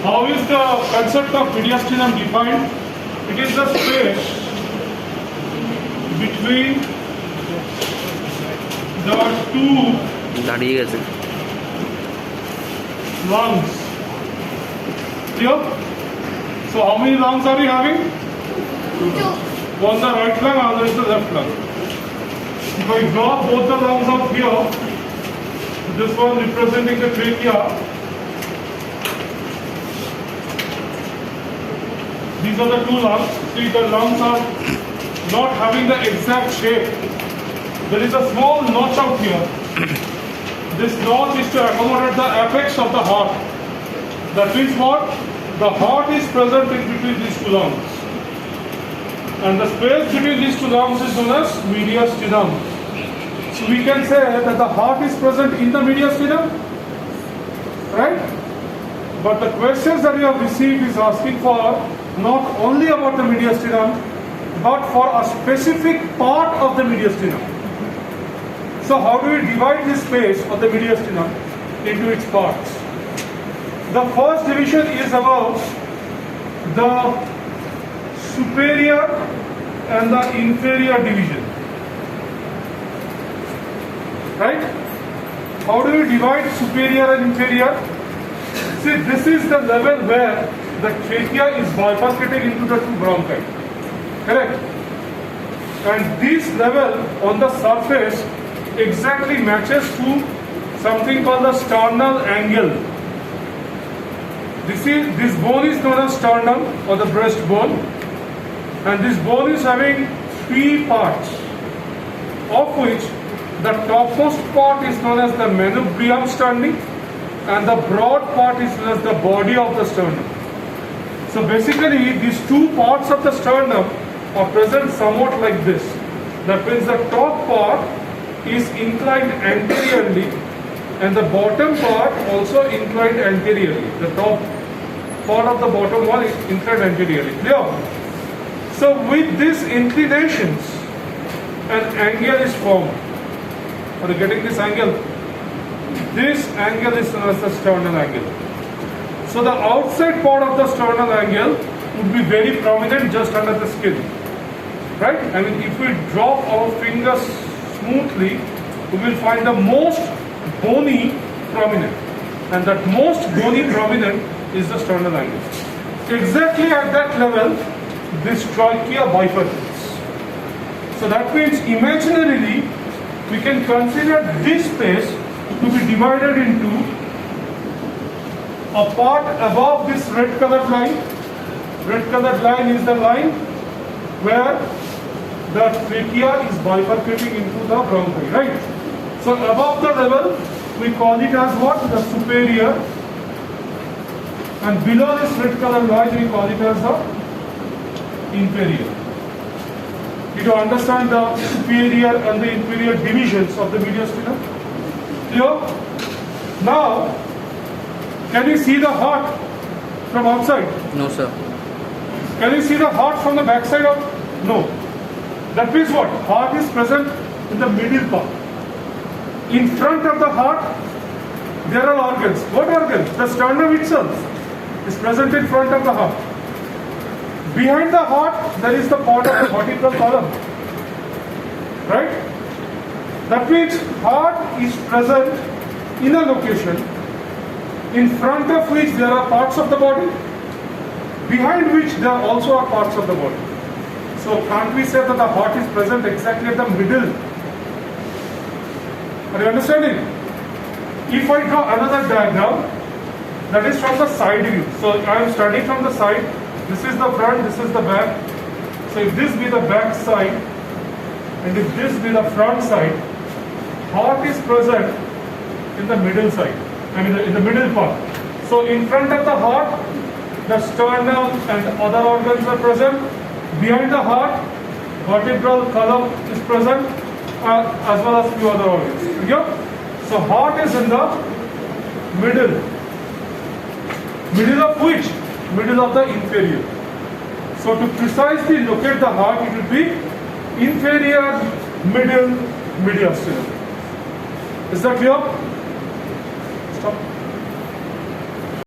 How is the concept of mediastinum defined? It is the space between the two lungs. Clear? So how many lungs are we having? Two. One the right lung, other is the left lung. If I draw both the lungs out here, this one representing the trachea, these are the two lungs. See, the lungs are not having the exact shape. There is a small notch out here. This notch is to accommodate the apex of the heart. That means what? The heart is present in between these two lungs. And the space between these two lungs is known as mediastinum. So we can say that the heart is present in the mediastinum, right? But the questions that we have received is asking for not only about the mediastinum, but for a specific part of the mediastinum. So how do we divide this space of the mediastinum into its parts? The first division is about the superior and the inferior division. Right? How do we divide superior and inferior? See, this is the level where the trachea is bifurcating into the two bronchi. Correct? And this level on the surface exactly matches to something called the sternal angle. This bone is known as sternum or the breastbone, and this bone is having three parts, of which the topmost part is known as the manubrium sterni, and the broad part is known as the body of the sternum. So basically, these two parts of the sternum are present somewhat like this. That means the top part is inclined anteriorly, and the bottom part also inclined anteriorly. The top part of the bottom one is inclined anteriorly. Clear? So with these inclinations, an angle is formed. Are you getting this angle? This angle is known as the sternal angle. So the outside part of the sternal angle would be very prominent just under the skin. Right? I mean, if we drop our fingers smoothly, we will find the most bony prominent. And that most bony prominent is the sternal angle. Exactly at that level, this trachea bifurcates. So that means imaginarily, we can consider this space to be divided into a part above this red colored line. Red colored line is the line where the trachea is bifurcating into the bronchi, right? So above the level, we call it as what? The superior. And below this red colored line, we call it as the inferior. Did you understand the superior and the inferior divisions of the mediastinum? Clear? Now, can you see the heart from outside? No, sir. Can you see the heart from the backside? No. That means what? Heart is present in the middle part. In front of the heart, there are organs. What organs? The sternum itself is present in front of the heart. Behind the heart, there is the part of the vertebral column. Right? That means heart is present in a location in front of which there are parts of the body, behind which there also are parts of the body. So can't we say that the heart is present exactly at the middle? Are you understanding? If I draw another diagram, that is from the side view. So I am starting from the side. This is the front, this is the back. So if this be the back side, and if this be the front side, heart is present in the middle side. I mean in the middle part. So in front of the heart, the sternum and other organs are present. Behind the heart, vertebral column is present, as well as few other organs. Yeah? So heart is in the middle. Middle of which? Middle of the inferior. So to precisely locate the heart, it will be inferior, middle, mediastinum. Is that clear? Stop.